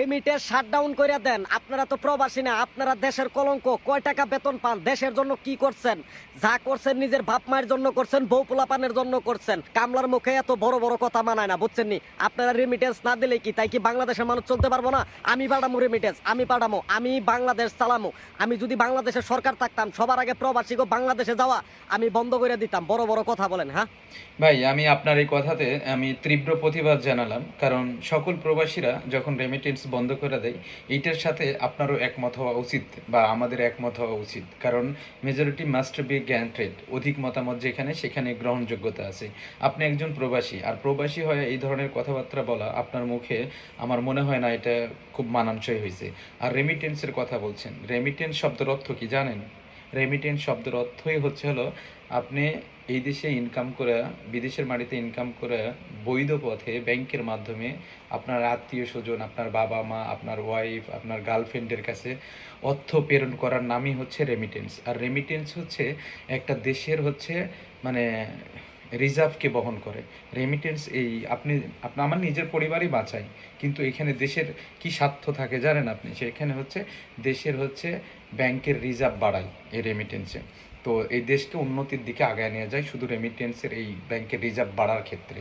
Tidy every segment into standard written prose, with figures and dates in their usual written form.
Remittance shutdown করে দেন। আপনারা তো প্রবাসী না, আপনারা দেশের কলঙ্ক। কয় টাকা বেতন পান? দেশের জন্য কি করছেন? যা করছেন নিজের বাপ মায়ের জন্য করছেন, বউ পোলাপানের জন্য করছেন। কামলার মুখে এত বড় বড় কথা মানায় না, বুঝছেন নি? আপনারা রেমিটেন্স না দিলে কি তাই কি বাংলাদেশের মানুষ চলতে পারবো না? আমি পাঠামো রেমিটেন্স, আমি পাঠামো, আমি বাংলাদেশ চালামো। আমি যদি বাংলাদেশের সরকার থাকতাম, সবার আগে প্রবাসীকে বাংলাদেশে যাওয়া আমি বন্ধ করে দিতাম। বড় বড় কথা বলেন, হ্যাঁ? ভাই, আমি আপনার এই কথাতে আমি তীব্র প্রতিবাদ জানালাম, কারণ সকল প্রবাসীরা যখন রেমিটেন্স বন্ধ করে দেয়, এইটার সাথে আপনারও একমত হওয়া উচিত বা আমাদের একমত হওয়া উচিত। কারণ মেজরিটি মাস্ট বি গ্যান্টেড, অধিক মতামত যেখানে সেখানে গ্রহণযোগ্যতা আছে। আপনি একজন প্রবাসী, আর প্রবাসী হয়ে এই ধরনের কথাবার্তা বলা আপনার মুখে আমার মনে হয় না এটা খুব মানানসই হয়েছে। আর রেমিটেন্সের কথা বলছেন, রেমিটেন্স শব্দের অর্থ কি জানেন? রেমিটেন্স শব্দের অর্থই হলো আপনি এই দেশে ইনকাম করে, বিদেশের মাটিতে ইনকাম করে বৈধ পথে ব্যাংকের মাধ্যমে আপনার আত্মীয় স্বজন, আপনার বাবা মা, আপনার ওয়াইফ, আপনার গার্লফ্রেন্ডের কাছে অর্থ প্রেরণ করার নামই হচ্ছে রেমিটেন্স। আর রেমিটেন্স হচ্ছে একটা দেশের মানে রিজার্ভকে বহন করে। রেমিটেন্স এই আপনি আমার নিজের পরিবারই বাঁচাই, কিন্তু এখানে দেশের কি স্বার্থ থাকে জানেন আপনি? সেখানে দেশের ব্যাংকের রিজার্ভ বাড়ায় এই রেমিটেন্সে। তো এই দেশকে উন্নতির দিকে আগায় নিয়ে যায় শুধু রেমিটেন্সের এই ব্যাংকের রিজার্ভ বাড়ার ক্ষেত্রে।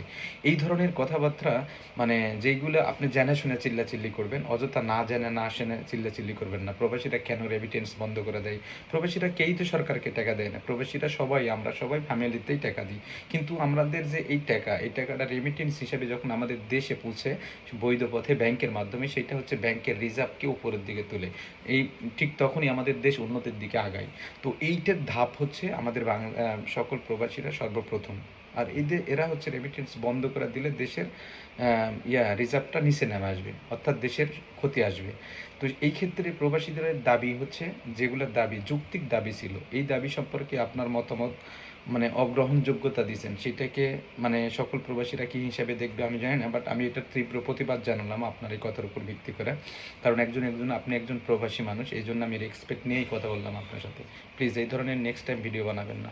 এই ধরনের কথাবার্তা মানে যেইগুলো আপনি জেনে শুনে চিল্লাচিল্লি করবেন, অযথা না জেনে না শুনে চিল্লাচিল্লি করবেন না। প্রবাসীরা কেন রেমিটেন্স বন্ধ করে দেয়? প্রবাসীরা কেই তো সরকারকে টাকা দেয় না। প্রবাসীরা সবাই, আমরা সবাই ফ্যামিলিতেই টাকা দিই, কিন্তু আমাদের যে এই টাকাটা রেমিটেন্স হিসেবে যখন আমাদের দেশে পৌঁছে বৈধ পথে ব্যাংকের মাধ্যমে, সেটা ব্যাংকের রিজার্ভকে উপরের দিকে তুলে। এই ঠিক তখনই আমাদের দেশ উন্নতির দিকে আগায়। তো এইটার ধাপ আমাদের বাংলা সকল প্রবাসীরা সর্বপ্রথম। আর এরা রেমিটেন্স বন্ধ করে দিলে দেশের রিজার্ভটা নিচে নেমে আসবে, অর্থাৎ দেশের ক্ষতি আসবে। তো এই ক্ষেত্রে প্রবাসীদের দাবি যেগুলো দাবি যৌক্তিক দাবি ছিল, এই দাবি সম্পর্কে আপনার মতামত মানে অগ্রহণযোগ্যতা দিয়েছেন, সেটাকে মানে সকল প্রবাসীরা কী হিসাবে দেখবে আমি জানি না, বাট আমি এটা তীব্র প্রতিবাদ জানালাম আপনার এই কথার উপর ভিত্তি করে। কারণ আপনি একজন প্রবাসী মানুষ, এই জন্য আমি রেসপেক্ট নিয়েই কথা বললাম আপনার সাথে। প্লিজ এই ধরনের নেক্সট টাইম ভিডিও বানাবেন না।